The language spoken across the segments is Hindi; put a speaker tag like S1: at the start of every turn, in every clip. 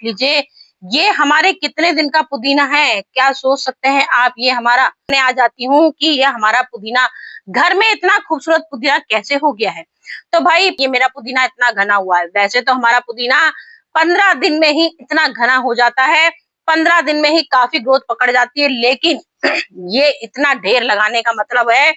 S1: लीजिए, ये हमारे कितने दिन का पुदीना है, क्या सोच सकते हैं आप। ये हमारा मैं आ जाती हूँ कि ये हमारा पुदीना घर में इतना खूबसूरत पुदीना कैसे हो गया है। तो भाई ये मेरा पुदीना इतना घना हुआ है। वैसे तो हमारा पुदीना 15 दिन में ही इतना घना हो जाता है, 15 दिन में ही काफी ग्रोथ पकड़ जाती है। लेकिन ये इतना ढेर लगाने का मतलब है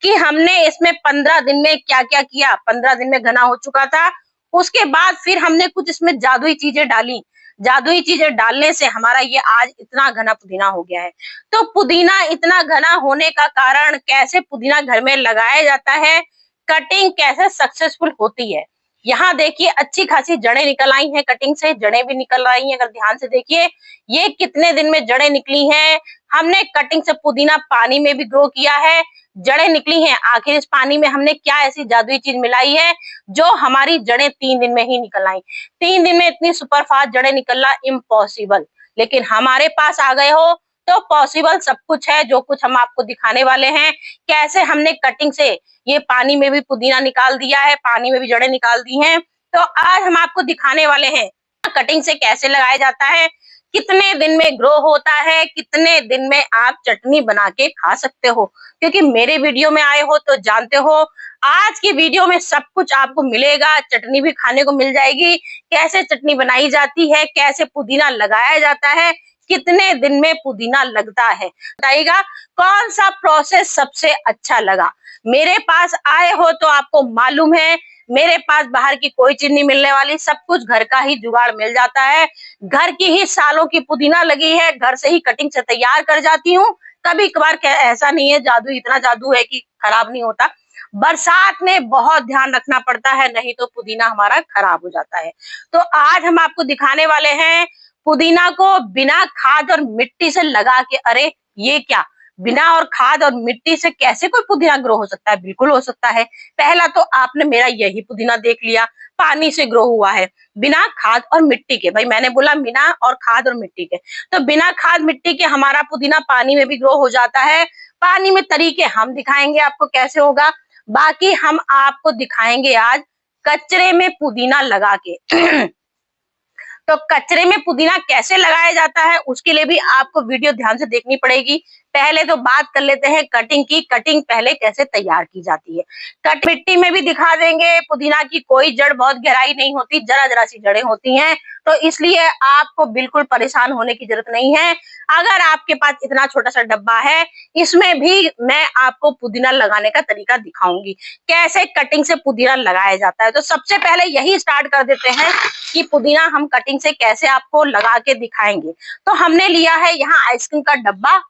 S1: कि हमने इसमें 15 दिन में क्या क्या किया। 15 दिन में घना हो चुका था, उसके बाद फिर हमने कुछ इसमें जादुई चीजें डाली। जादुई चीजें डालने से हमारा ये आज इतना घना पुदीना हो गया है। तो पुदीना इतना घना होने का कारण, कैसे पुदीना घर में लगाया जाता है, कटिंग कैसे सक्सेसफुल होती है। यहाँ देखिए अच्छी खासी जड़ें निकल आई हैं, कटिंग से जड़ें भी निकल रही हैं। अगर ध्यान से देखिए ये कितने दिन में जड़ें निकली हैं। हमने कटिंग से पुदीना पानी में भी ग्रो किया है, जड़ें निकली हैं। आखिर इस पानी में हमने क्या ऐसी जादुई चीज मिलाई है जो हमारी जड़ें 3 दिन में ही निकल आई। 3 दिन में इतनी सुपरफास्ट जड़ें निकलना इम्पॉसिबल, लेकिन हमारे पास आ गए हो तो पॉसिबल सब कुछ है। जो कुछ हम आपको दिखाने वाले हैं, कैसे हमने कटिंग से ये पानी में भी पुदीना निकाल दिया है, पानी में भी जड़ें निकाल दी हैं। तो आज हम आपको दिखाने वाले हैं कटिंग से कैसे लगाया जाता है, कितने दिन में ग्रो होता है, कितने दिन में आप चटनी बना के खा सकते हो। क्योंकि मेरे वीडियो में आए हो तो जानते हो, आज की वीडियो में सब कुछ आपको मिलेगा। चटनी भी खाने को मिल जाएगी, कैसे चटनी बनाई जाती है, कैसे पुदीना लगाया जाता है, कितने दिन में पुदीना लगता है। बताइएगा कौन सा प्रोसेस सबसे अच्छा लगा। मेरे पास आए हो तो आपको मालूम है मेरे पास बाहर की कोई चीज नहीं मिलने वाली, सब कुछ घर का ही जुगाड़ मिल जाता है। घर की ही सालों की पुदीना लगी है, घर से ही कटिंग से तैयार कर जाती हूँ। कभी कभार ऐसा नहीं है जादू, इतना जादू है कि खराब नहीं होता। बरसात में बहुत ध्यान रखना पड़ता है, नहीं तो पुदीना हमारा खराब हो जाता है। तो आज हम आपको दिखाने वाले हैं पुदीना को बिना खाद और मिट्टी से लगा के। अरे ये क्या, बिना और खाद और मिट्टी से कैसे कोई पुदीना ग्रो हो सकता है। बिल्कुल हो सकता है। पहला तो आपने मेरा यही पुदीना देख लिया, पानी से ग्रो हुआ है, बिना खाद और मिट्टी के। भाई मैंने बोला बिना और खाद और मिट्टी के, तो बिना खाद मिट्टी के हमारा पुदीना पानी में भी ग्रो हो जाता है। पानी में तरीके हम दिखाएंगे आपको कैसे होगा, बाकी हम आपको दिखाएंगे आज कचरे में पुदीना लगा के। तो कचरे में पुदीना कैसे लगाया जाता है, उसके लिए भी आपको वीडियो ध्यान से देखनी पड़ेगी। पहले तो बात कर लेते हैं कटिंग की। कटिंग पहले कैसे तैयार की जाती है, कट मिट्टी में भी दिखा देंगे। पुदीना की कोई जड़ बहुत गहराई नहीं होती, जरा जरा सी जड़ें होती हैं, तो इसलिए आपको बिल्कुल परेशान होने की जरूरत नहीं है। अगर आपके पास इतना छोटा सा डब्बा है, इसमें भी मैं आपको पुदीना लगाने का तरीका दिखाऊंगी, कैसे कटिंग से पुदीना लगाया जाता है। तो सबसे पहले यही स्टार्ट कर देते हैं कि पुदीना हम कटिंग से कैसे आपको लगा के दिखाएंगे। तो हमने लिया है यहाँ आइसक्रीम का डब्बा,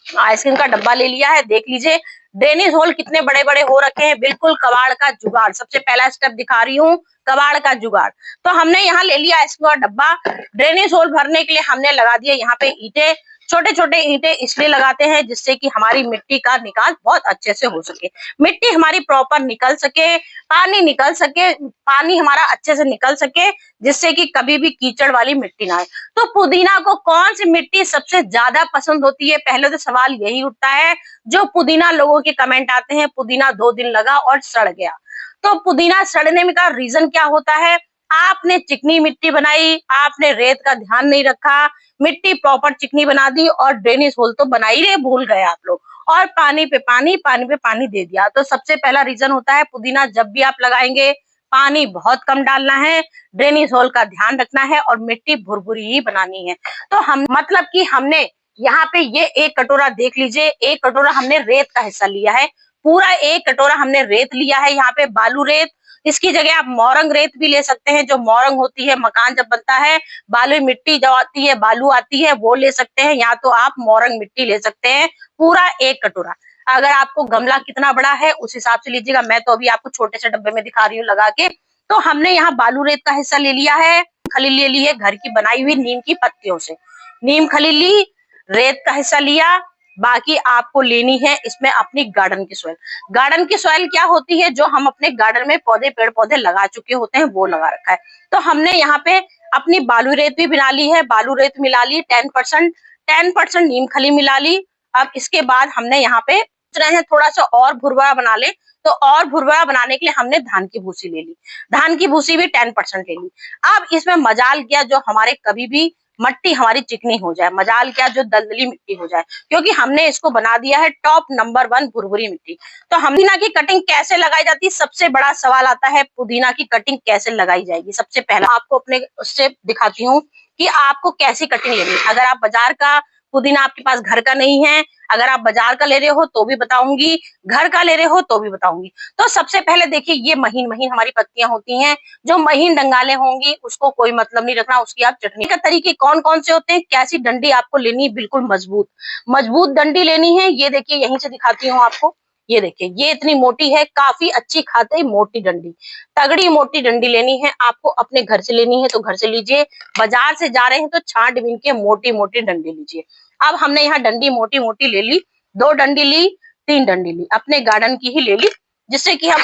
S1: आइसक्रीम का डब्बा ले लिया है। देख लीजिए ड्रेनेज होल कितने बड़े बड़े हो रखे हैं, बिल्कुल कबाड़ का जुगाड़। सबसे पहला स्टेप दिखा रही हूँ, कबाड़ का जुगाड़। तो हमने यहाँ ले लिया आइसक्रीम का डब्बा। ड्रेनेज होल भरने के लिए हमने लगा दिया यहाँ पे ईंटें। छोटे छोटे ईंटें इसलिए लगाते हैं जिससे कि हमारी मिट्टी का निकाल बहुत अच्छे से हो सके, मिट्टी हमारी प्रॉपर निकल सके, पानी निकल सके, पानी हमारा अच्छे से निकल सके, जिससे कि कभी भी कीचड़ वाली मिट्टी ना आए। तो पुदीना को कौन सी मिट्टी सबसे ज्यादा पसंद होती है, पहले तो सवाल यही उठता है। जो पुदीना लोगों के कमेंट आते हैं पुदीना 2 दिन लगा और सड़ गया। तो पुदीना सड़ने में का रीजन क्या होता है, आपने चिकनी मिट्टी बनाई, आपने रेत का ध्यान नहीं रखा, मिट्टी प्रॉपर चिकनी बना दी और ड्रेनेज होल तो बना ही रहे, भूल गए आप लोग, और पानी पे पानी, पानी पे पानी दे दिया। तो सबसे पहला रीजन होता है पुदीना जब भी आप लगाएंगे पानी बहुत कम डालना है, ड्रेनेज होल का ध्यान रखना है और मिट्टी भुरभुरी ही बनानी है। तो हम मतलब कि हमने यहाँ पे ये 1 कटोरा देख लीजिए, 1 कटोरा हमने रेत का हिस्सा लिया है, पूरा 1 कटोरा हमने रेत लिया है। यहाँ पे बालू रेत, इसकी जगह आप मोरंग रेत भी ले सकते हैं। जो मोरंग होती है, मकान जब बनता है बालू मिट्टी जो आती है, बालू आती है, वो ले सकते हैं, या तो आप मोरंग मिट्टी ले सकते हैं। पूरा 1 कटोरा। अगर आपको गमला कितना बड़ा है उस हिसाब से लीजिएगा, मैं तो अभी आपको छोटे से डब्बे में दिखा रही हूँ लगा के। तो हमने यहाँ बालू रेत का हिस्सा ले लिया है, खली ले ली है घर की बनाई हुई नीम की पत्तियों से, नीम खली ली, रेत का हिस्सा लिया। बाकी आपको लेनी है इसमें अपनी गार्डन की सॉइल। गार्डन की सॉइल क्या होती है, जो हम अपने गार्डन में पौधे पेड़ पौधे लगा चुके होते हैं वो लगा रखा है। तो हमने यहाँ पे अपनी बालू रेत भी मिला ली है, बालू रेत मिला ली 10% नीम खली मिला ली। अब इसके बाद हमने यहाँ पे रहे हैं थोड़ा सा और भुरभुरा बना ले, तो और भुरभुरा बनाने के लिए हमने धान की भूसी ले ली। धान की भूसी भी 10% ले ली। अब इसमें मजाल क्या, जो हमारे कभी भी मट्टी हमारी चिकनी हो जाए, मजाल क्या जो दलदली मिट्टी हो जाए, क्योंकि हमने इसको बना दिया है टॉप नंबर 1 भुरभुरी मिट्टी। तो हम पुदीना की कटिंग कैसे लगाई जाती है, सबसे बड़ा सवाल आता है पुदीना की कटिंग कैसे लगाई जाएगी। सबसे पहला आपको अपने उससे दिखाती हूँ कि आपको कैसी कटिंग लेनी है। अगर आप बाजार का पुदीना आपके पास घर का नहीं है, अगर आप बाजार का ले रहे हो तो भी बताऊंगी, घर का ले रहे हो तो भी बताऊंगी। तो सबसे पहले देखिए, ये महीन महीन हमारी पत्तियां होती हैं, जो महीन डंगाले होंगी उसको कोई मतलब नहीं रखना, उसकी आप चटनी का तरीके कौन कौन से होते हैं, कैसी डंडी आपको लेनी है, बिल्कुल मजबूत मजबूत डंडी लेनी है। ये देखिए यहीं से दिखाती हूँ आपको, ये देखिए ये इतनी मोटी है, काफी अच्छी खाते मोटी डंडी, तगड़ी मोटी डंडी लेनी है आपको। अपने घर से लेनी है तो घर से लीजिए, बाजार से जा रहे हैं तो छांट बीन के मोटी मोटी डंडी लीजिए। अब हमने यहाँ डंडी मोटी मोटी ले ली, 2 डंडी ली, 3 डंडी ली, अपने गार्डन की ही ले ली, जिससे कि हम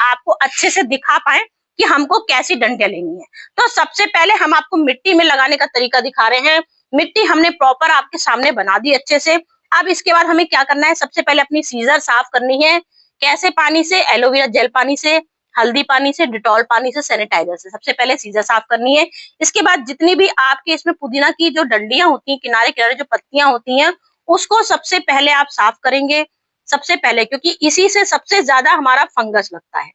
S1: आपको अच्छे से दिखा पाए कि हमको कैसी डंडियां लेनी है। तो सबसे पहले हम आपको मिट्टी में लगाने का तरीका दिखा रहे हैं। मिट्टी हमने प्रॉपर आपके सामने बना दी अच्छे से। अब इसके बाद हमें क्या करना है, सबसे पहले अपनी सीजर साफ करनी है। कैसे पानी से, एलोवेरा जेल पानी से, हल्दी पानी से, डिटॉल पानी से, सैनिटाइजर से। सबसे पहले सीजर साफ करनी है। इसके बाद जितनी भी आपके इसमें पुदीना की जो डंडियां होती हैं, किनारे किनारे जो पत्तियां होती हैं, उसको सबसे पहले आप साफ करेंगे। सबसे पहले, क्योंकि इसी से सबसे ज्यादा हमारा फंगस लगता है।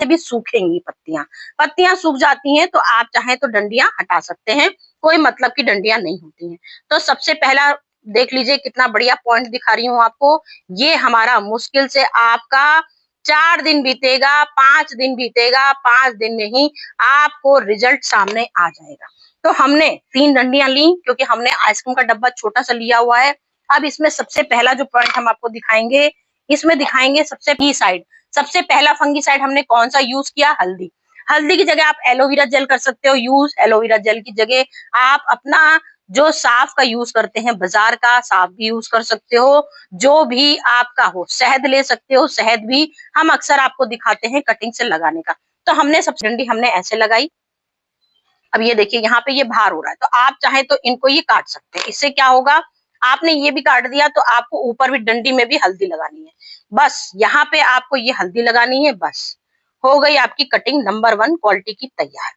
S1: भी सूखेंगी पत्तियां, पत्तियां सूख जाती हैं तो आप चाहें तो डंडियां हटा सकते हैं, कोई मतलब की डंडियां नहीं होती हैं। तो सबसे पहला देख लीजिए कितना बढ़िया पॉइंट दिखा रही हूँ आपको। ये हमारा मुश्किल से आपका 4 दिन बीतेगा, 5 दिन बीतेगा, 5 दिन में ही आपको रिजल्ट सामने आ जाएगा। तो हमने 3 डंडियां ली, क्योंकि हमने आइसक्रीम का डब्बा छोटा सा लिया हुआ है। अब इसमें सबसे पहला जो पॉइंट हम आपको दिखाएंगे, इसमें दिखाएंगे सबसे बी साइड। सबसे पहला फंगीसाइड हमने कौन सा यूज किया, हल्दी। हल्दी की जगह आप एलोवेरा जेल कर सकते हो यूज। एलोवेरा जेल की जगह आप अपना जो साफ का यूज करते हैं, बाजार का साफ भी यूज कर सकते हो, जो भी आपका हो। शहद ले सकते हो, शहद भी हम अक्सर आपको दिखाते हैं कटिंग से लगाने का। तो हमने सबसे डंडी हमने ऐसे लगाई। अब ये देखिए यहाँ पे ये भार हो रहा है, तो आप चाहे तो इनको ये काट सकते हैं। इससे क्या होगा, आपने ये भी काट दिया तो आपको ऊपर भी डंडी में भी हल्दी लगानी है। बस यहाँ पे आपको ये हल्दी लगानी है, बस हो गई आपकी कटिंग नंबर 1 क्वालिटी की तैयार।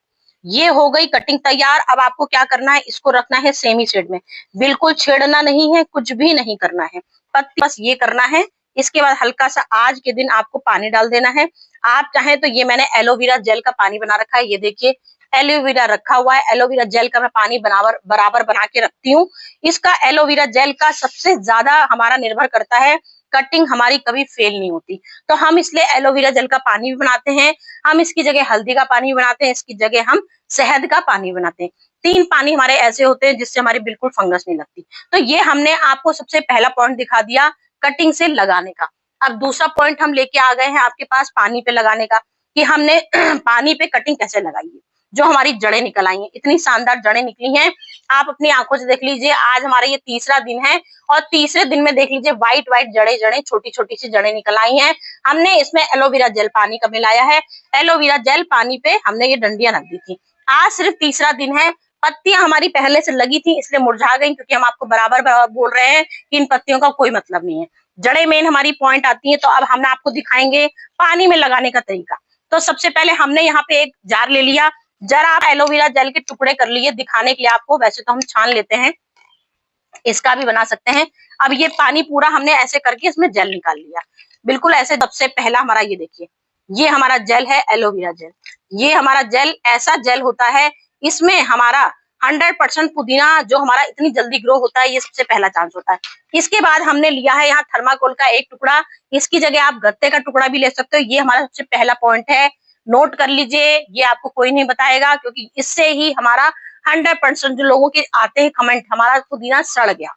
S1: ये हो गई कटिंग तैयार। अब आपको क्या करना है, इसको रखना है सेमी शेड में, बिल्कुल छेड़ना नहीं है, कुछ भी नहीं करना है, बस ये करना है। इसके बाद हल्का सा आज के दिन आपको पानी डाल देना है। आप चाहें तो ये मैंने एलोवेरा जेल का पानी बना रखा है, ये देखिए एलोवेरा रखा हुआ है। एलोवेरा जेल का मैं पानी बराबर बना के रखती हूँ। इसका एलोवेरा जेल का सबसे ज्यादा हमारा निर्भर करता है, कटिंग हमारी कभी फेल नहीं होती। तो हम इसलिए एलोवेरा जेल का पानी भी बनाते हैं, हम इसकी जगह हल्दी का पानी भी बनाते हैं, इसकी जगह हम शहद का पानी बनाते हैं। 3 पानी हमारे ऐसे होते हैं जिससे हमारी बिल्कुल फंगस नहीं लगती। तो ये हमने आपको सबसे पहला पॉइंट दिखा दिया कटिंग से लगाने का। अब दूसरा पॉइंट हम लेके आ गए हैं आपके पास पानी पे लगाने का, कि हमने पानी पे कटिंग कैसे लगाई है। जो हमारी जड़ें निकल आई हैं, इतनी शानदार जड़ें निकली हैं, आप अपनी आंखों से देख लीजिए। आज हमारा ये तीसरा दिन है और तीसरे दिन में देख लीजिए व्हाइट व्हाइट जड़ें छोटी छोटी सी जड़ें निकल आई हैं। हमने इसमें एलोवेरा जेल पानी का मिलाया है। एलोवेरा जेल पानी पे हमने ये डंडियां रख दी थी। आज सिर्फ तीसरा दिन है। पत्तियां हमारी पहले से लगी थी इसलिए मुरझा गई, क्योंकि हम आपको बराबर बोल रहे हैं कि इन पत्तियों का कोई मतलब नहीं है। जड़ें मेन हमारी पॉइंट आती है। तो अब हम आपको दिखाएंगे पानी में लगाने का तरीका। तो सबसे पहले हमने यहाँ पे एक जार ले लिया, जरा आप एलोवेरा जेल के टुकड़े कर लिए दिखाने के लिए आपको, वैसे तो हम छान लेते हैं, इसका भी बना सकते हैं। अब ये पानी पूरा हमने ऐसे करके इसमें जेल निकाल लिया, बिल्कुल ऐसे। सबसे पहला हमारा ये देखिए, ये हमारा जेल है एलोवेरा जेल। ये हमारा जेल ऐसा जेल होता है, इसमें हमारा 100% पुदीना जो हमारा इतनी जल्दी ग्रो होता है, ये सबसे पहला चांस होता है। इसके बाद हमने लिया है यहाँ थर्माकोल का एक टुकड़ा, इसकी जगह आप गत्ते का टुकड़ा भी ले सकते हो। ये हमारा सबसे पहला पॉइंट है, नोट कर लीजिए। ये आपको कोई नहीं बताएगा, क्योंकि इससे ही हमारा 100% जो लोगों के आते हैं कमेंट, हमारा पुदीना सड़ गया।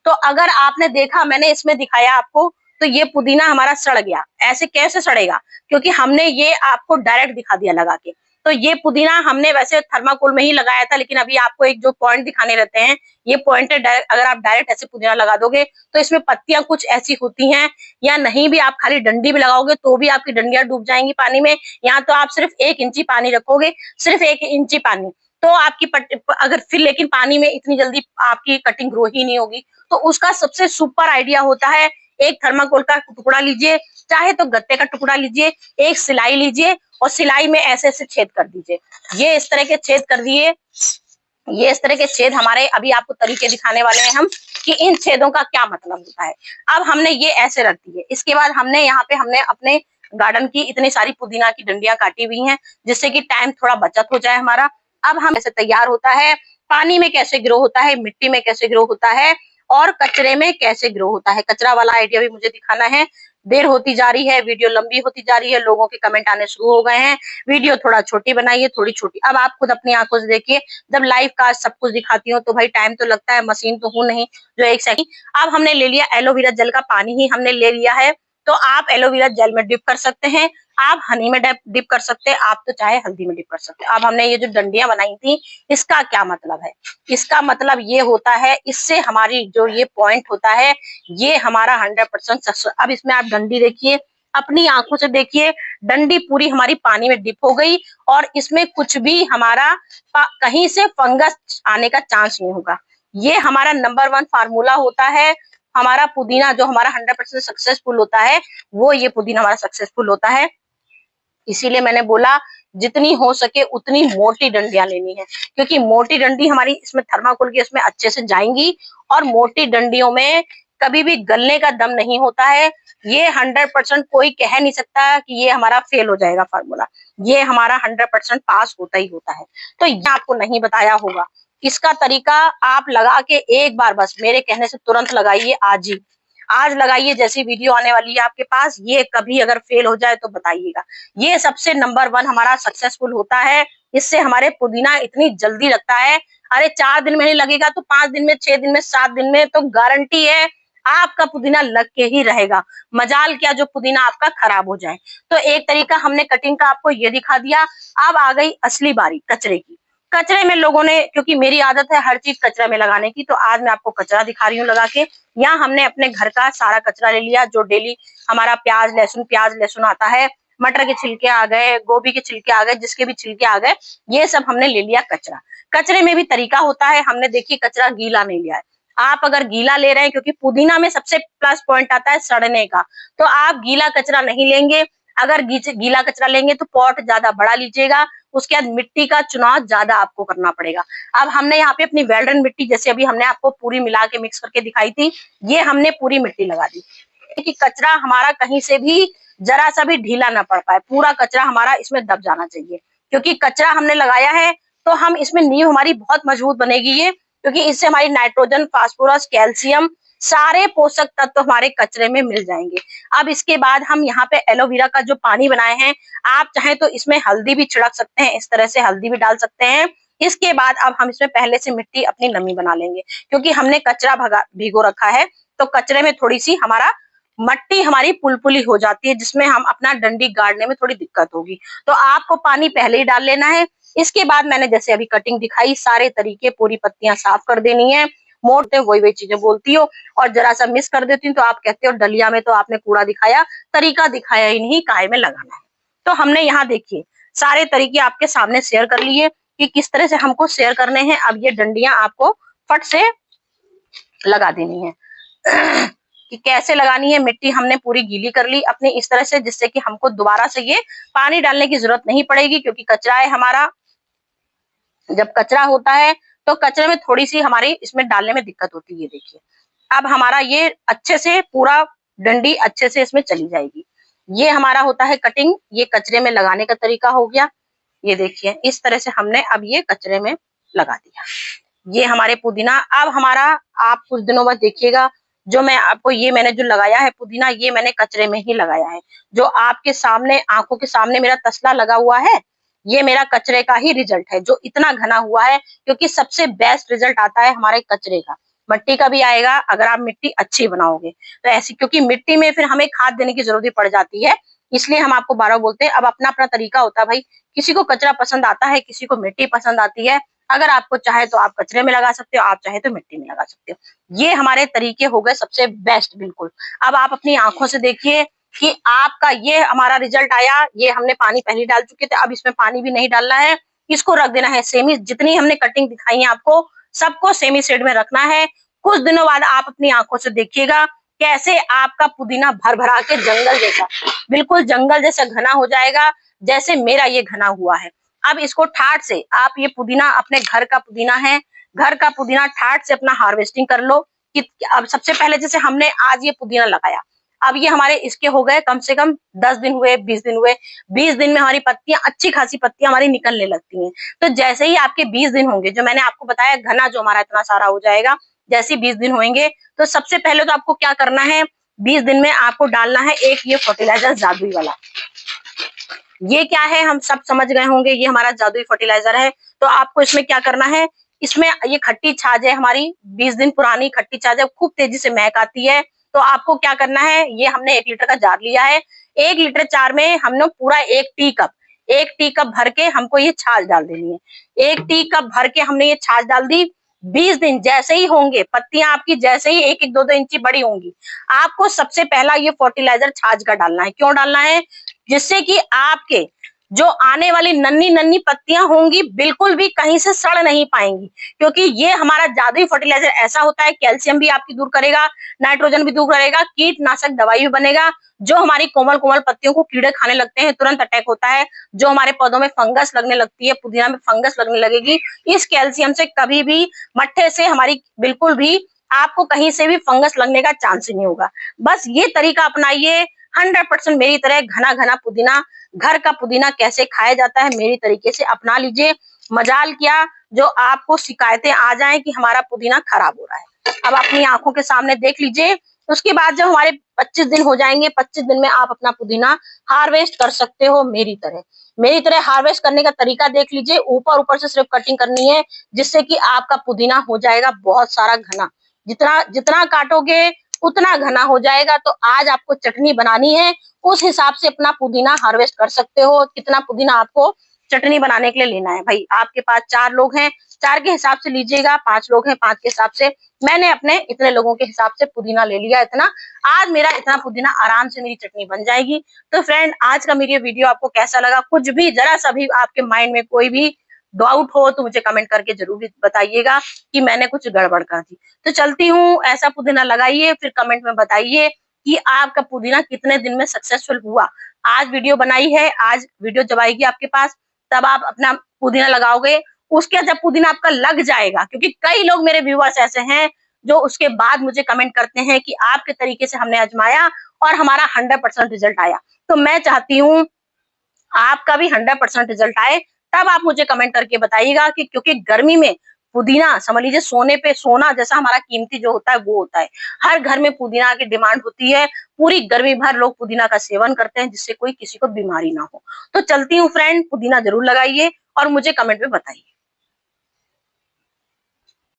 S1: तो अगर आपने देखा, मैंने इसमें दिखाया आपको, तो ये पुदीना हमारा सड़ गया। ऐसे कैसे सड़ेगा, क्योंकि हमने ये आपको डायरेक्ट दिखा दिया लगा के। तो ये पुदीना हमने वैसे थर्माकोल में ही लगाया था, लेकिन अभी आपको एक जो पॉइंट दिखाने रहते हैं, ये पॉइंट है डायरेक्ट। अगर आप डायरेक्ट ऐसे पुदीना लगा दोगे तो इसमें पत्तियां कुछ ऐसी होती हैं, या नहीं भी आप खाली डंडी भी लगाओगे तो भी आपकी डंडियां डूब जाएंगी पानी में। यहाँ तो आप सिर्फ 1 इंची पानी रखोगे, सिर्फ 1 इंची पानी, तो आपकी अगर फिर लेकिन पानी में इतनी जल्दी आपकी कटिंग ग्रो ही नहीं होगी। तो उसका सबसे सुपर आइडिया होता है एक थर्माकोल का टुकड़ा लीजिए, चाहे तो गत्ते का टुकड़ा लीजिए, एक सिलाई लीजिए और सिलाई में ऐसे ऐसे छेद कर दीजिए। ये इस तरह के छेद कर दिए। ये इस तरह के छेद हमारे, अभी आपको तरीके दिखाने वाले हैं हम कि इन छेदों का क्या मतलब होता है। अब हमने ये ऐसे रख दिए। इसके बाद हमने यहाँ पे हमने अपने गार्डन की इतनी सारी पुदीना की डंडियां काटी हुई हैं, जिससे कि टाइम थोड़ा बचत हो जाए हमारा। अब हम ऐसे तैयार होता है, पानी में कैसे ग्रो होता है, मिट्टी में कैसे ग्रो होता है और कचरे में कैसे ग्रो होता है। कचरा वाला आइडिया भी मुझे दिखाना है। देर होती जा रही है, वीडियो लंबी होती जा रही है, लोगों के कमेंट आने शुरू हो गए हैं, वीडियो थोड़ा छोटी बनाइए, थोड़ी छोटी। अब आप खुद अपनी आंखों से देखिए, जब लाइव कास्ट सब कुछ दिखाती हूँ तो भाई टाइम तो लगता है, मशीन तो हूं नहीं जो एक सेकंड। अब हमने ले लिया एलोवेरा जेल का पानी ही हमने ले लिया है, तो आप एलोवेरा जेल में डिप कर सकते हैं, आप हनी में डिप कर सकते हैं, आप तो चाहे हल्दी में डिप कर सकते हैं। अब हमने ये जो डंडियां बनाई थी, इसका क्या मतलब है? इसका मतलब ये होता है, इससे हमारी जो ये पॉइंट होता है, ये हमारा 100% सक्सेस। अब इसमें आप डंडी देखिए, अपनी आंखों से देखिए, डंडी पूरी हमारी पानी में डिप हो गई और इसमें कुछ भी हमारा कहीं से फंगस आने का चांस नहीं होगा। ये हमारा नंबर 1 फार्मूला होता है। हमारा पुदीना जो हमारा 100% सक्सेसफुल होता है, वो ये पुदीना हमारा सक्सेसफुल होता है। इसीलिए मैंने बोला जितनी हो सके उतनी मोटी डंडियां लेनी है, क्योंकि मोटी डंडी हमारी इसमें थर्माकोल की इसमें अच्छे से जाएंगी और मोटी डंडियों में कभी भी गलने का दम नहीं होता है। ये 100% कोई कह नहीं सकता कि ये हमारा फेल हो जाएगा फार्मूला, ये हमारा 100% पास होता ही होता है। तो ये आपको नहीं बताया होगा। इसका तरीका आप लगा के एक बार बस मेरे कहने से तुरंत लगाइए, आज लगाइए, जैसी वीडियो आने वाली है आपके पास। ये कभी अगर फेल हो जाए तो बताइएगा। ये सबसे नंबर 1 हमारा सक्सेसफुल होता है। इससे हमारे पुदीना इतनी जल्दी लगता है। अरे 4 दिन में नहीं लगेगा तो 5 दिन में, 6 दिन में, 7 दिन में तो गारंटी है आपका पुदीना लग के ही रहेगा। मजाल क्या जो पुदीना आपका खराब हो जाए। तो एक तरीका हमने कटिंग का आपको ये दिखा दिया। अब आ गई असली बारी कचरे की। कचरे में लोगों ने, क्योंकि मेरी आदत है हर चीज कचरा में लगाने की, तो आज मैं आपको कचरा दिखा रही हूँ लगा के। यहाँ हमने अपने घर का सारा कचरा ले लिया, जो डेली हमारा प्याज लहसुन आता है, मटर के छिलके आ गए, गोभी के छिलके आ गए, जिसके भी छिलके आ गए, ये सब हमने ले लिया कचरा। कचरे में भी तरीका होता है। हमने देखिए कचरा गीला नहीं लिया है। आप अगर गीला ले रहे हैं, क्योंकि पुदीना में सबसे प्लस पॉइंट आता है सड़ने का, तो आप गीला कचरा नहीं लेंगे। अगर गीला कचरा लेंगे तो पॉट ज्यादा बड़ा लीजिएगा, उसके बाद मिट्टी का चुनाव ज्यादा आपको करना पड़ेगा। अब हमने यहाँ पे अपनी वेल्डन मिट्टी, जैसे अभी हमने आपको पूरी मिला के मिक्स करके दिखाई थी, ये हमने पूरी मिट्टी लगा दी कि कचरा हमारा कहीं से भी जरा सा भी ढीला ना पड़ पाए, पूरा कचरा हमारा इसमें दब जाना चाहिए। क्योंकि कचरा हमने लगाया है तो हम इसमें नींव हमारी बहुत मजबूत बनेगी ये, क्योंकि इससे हमारी नाइट्रोजन, फास्फोरस, कैल्शियम, सारे पोषक तत्व हमारे कचरे में मिल जाएंगे। अब इसके बाद हम यहाँ पे एलोवेरा का जो पानी बनाए हैं, आप चाहें तो इसमें हल्दी भी छिड़क सकते हैं, इस तरह से हल्दी भी डाल सकते हैं। इसके बाद अब हम इसमें पहले से मिट्टी अपनी नमी बना लेंगे, क्योंकि हमने कचरा भिगो रखा है, तो कचरे में थोड़ी सी हमारा मट्टी हमारी पुलपुली हो जाती है, जिसमें हम अपना डंडी गाड़ने में थोड़ी दिक्कत होगी। तो आपको पानी पहले ही डाल लेना है। इसके बाद मैंने जैसे अभी कटिंग दिखाई, सारे तरीके, पूरी पत्तियां साफ कर देनी है। मोड़ते वही चीजें बोलती हो और जरा सा मिस कर देती हूँ तो आप कहते हो डलिया में तो आपने कूड़ा दिखाया, तरीका दिखाया ही नहीं, काय में लगाना है। तो हमने यहाँ देखिए सारे तरीके आपके सामने शेयर कर लिए कि किस तरह से हमको शेयर करने हैं। अब ये डंडियां आपको फट से लगा देनी है कि कैसे लगानी है। मिट्टी हमने पूरी गीली कर ली अपनी इस तरह से, जिससे कि हमको दोबारा से ये पानी डालने की जरूरत नहीं पड़ेगी, क्योंकि कचरा है हमारा। जब कचरा होता है तो कचरे में थोड़ी सी हमारी इसमें डालने में दिक्कत होती है। ये देखिए अब हमारा ये अच्छे से पूरा डंडी अच्छे से इसमें चली जाएगी। ये हमारा होता है कटिंग, ये कचरे में लगाने का तरीका हो गया। ये देखिए इस तरह से हमने अब ये कचरे में लगा दिया। ये हमारे पुदीना अब हमारा, आप कुछ दिनों बाद देखिएगा, जो मैं आपको ये मैंने जो लगाया है पुदीना, ये मैंने कचरे में ही लगाया है। जो आपके सामने आंखों के सामने मेरा तसला लगा हुआ है, ये मेरा कचरे का ही रिजल्ट है, जो इतना घना हुआ है। क्योंकि सबसे बेस्ट रिजल्ट आता है हमारे कचरे का, मिट्टी का भी आएगा अगर आप मिट्टी अच्छी बनाओगे तो ऐसी। क्योंकि मिट्टी में फिर हमें खाद देने की जरूरत पड़ जाती है, इसलिए हम आपको बार बार बोलते हैं। अब अपना अपना तरीका होता है भाई, किसी को कचरा पसंद आता है, किसी को मिट्टी पसंद आती है। अगर आपको चाहे तो आप कचरे में लगा सकते हो, आप चाहे तो मिट्टी में लगा सकते हो। ये हमारे तरीके हो गए सबसे बेस्ट बिल्कुल। अब आप अपनी आंखों से देखिए कि आपका ये हमारा रिजल्ट आया। ये हमने पानी पहले डाल चुके थे, अब इसमें पानी भी नहीं डालना है, इसको रख देना है सेमी। जितनी हमने कटिंग दिखाई है आपको, सबको सेमी शेड में रखना है। कुछ दिनों बाद आप अपनी आंखों से देखिएगा कैसे आपका पुदीना भर भरा के जंगल जैसा, बिल्कुल जंगल जैसा घना हो जाएगा, जैसे मेरा ये घना हुआ है। अब इसको ठाट से आप ये पुदीना, अपने घर का पुदीना है, घर का पुदीना ठाट से अपना हार्वेस्टिंग कर लो। कि अब सबसे पहले जैसे हमने आज ये पुदीना लगाया, अब ये हमारे इसके हो गए कम से कम 10 दिन हुए, 20 दिन हुए। 20 दिन में हमारी पत्तियां, अच्छी खासी पत्तियां हमारी निकलने लगती हैं। तो जैसे ही आपके 20 दिन होंगे, जो मैंने आपको बताया घना जो हमारा इतना सारा हो जाएगा, जैसे 20 दिन होंगे तो सबसे पहले तो आपको क्या करना है, 20 दिन में आपको डालना है एक ये फर्टिलाइजर जादुई वाला। ये क्या है हम सब समझ गए होंगे, ये हमारा जादुई फर्टिलाइजर है। तो आपको इसमें क्या करना है, इसमें ये खट्टी छाछ है हमारी, 20 दिन पुरानी खट्टी छाछ है, खूब तेजी से महक आती है। तो आपको क्या करना है, ये हमने 1 लीटर का जार लिया है, 1 लीटर जार में हमने पूरा 1 टी कप भर के हमको ये छाछ डाल देनी है। 1 टी कप भर के हमने ये छाछ डाल दी। 20 दिन जैसे ही होंगे, पत्तियां आपकी जैसे ही 1-1, 2-2 इंची बड़ी होंगी, आपको सबसे पहला ये फर्टिलाइजर छाछ का डालना है। क्यों डालना है, जिससे कि आपके जो आने वाली नन्ही नन्ही पत्तियां होंगी बिल्कुल भी कहीं से सड़ नहीं पाएंगी, क्योंकि ये हमारा जादुई फर्टिलाइजर ऐसा होता है, कैल्शियम भी आपकी दूर करेगा, नाइट्रोजन भी दूर करेगा, कीटनाशक दवाई भी बनेगा। जो हमारी कोमल कोमल पत्तियों को कीड़े खाने लगते हैं, तुरंत अटैक होता है, जो हमारे पौधों में फंगस लगने लगती है, पुदीना में फंगस लगने लगेगी, इस कैल्शियम से कभी भी मट्ठे से हमारी बिल्कुल भी आपको कहीं से भी फंगस लगने का चांस ही नहीं होगा। बस ये तरीका अपनाइए, 100% मेरी तरह घना घना पुदीना, घर का पुदीना कैसे खाया जाता है मेरी तरीके से अपना लीजिए। मजाल क्या जो आपको शिकायतें आ जाएं कि हमारा पुदीना खराब हो रहा है, अब अपनी आंखों के सामने देख लीजिए। उसके बाद जब हमारे 25 दिन हो जाएंगे, 25 दिन में आप अपना पुदीना हार्वेस्ट कर सकते हो मेरी तरह। मेरी तरह हार्वेस्ट करने का तरीका देख लीजिए, ऊपर ऊपर से सिर्फ कटिंग करनी है, जिससे कि आपका पुदीना हो जाएगा बहुत सारा घना। जितना जितना काटोगे उतना घना हो जाएगा। तो आज आपको चटनी बनानी है, उस हिसाब से अपना पुदीना हार्वेस्ट कर सकते हो। कितना पुदीना आपको चटनी बनाने के लिए लेना है, भाई आपके पास 4 लोग हैं, 4 के हिसाब से लीजिएगा, 5 लोग हैं 5 के हिसाब से। मैंने अपने इतने लोगों के हिसाब से पुदीना ले लिया इतना। आज मेरा इतना पुदीना आराम से मेरी चटनी बन जाएगी। तो फ्रेंड, आज का मेरी वीडियो आपको कैसा लगा, कुछ भी जरा सा भी आपके माइंड में कोई भी डाउट हो तो मुझे कमेंट करके जरूर बताइएगा कि मैंने कुछ गड़बड़ कर दी। तो चलती हूँ, ऐसा पुदीना लगाइए, फिर कमेंट में बताइए कि आपका पुदीना कितने दिन में सक्सेसफुल हुआ। आज वीडियो बनाई है, आज वीडियो जब आएगी आपके पास तब आप अपना पुदीना लगाओगे। उसके जब पुदीना आपका लग जाएगा, क्योंकि कई लोग मेरे व्यूअर्स ऐसे हैं जो उसके बाद मुझे कमेंट करते हैं कि आपके तरीके से हमने आजमाया और हमारा 100% रिजल्ट आया। तो मैं चाहती हूँ आपका भी 100% रिजल्ट आए, तब आप मुझे कमेंट करके बताइएगा। कि क्योंकि गर्मी में पुदीना समझ लीजिए सोने पे सोना जैसा हमारा कीमती जो होता है वो होता है। हर घर में पुदीना की डिमांड होती है, पूरी गर्मी भर लोग पुदीना का सेवन करते हैं, जिससे कोई किसी को बीमारी ना हो। तो चलती हूँ फ्रेंड, पुदीना जरूर लगाइए और मुझे कमेंट में बताइए।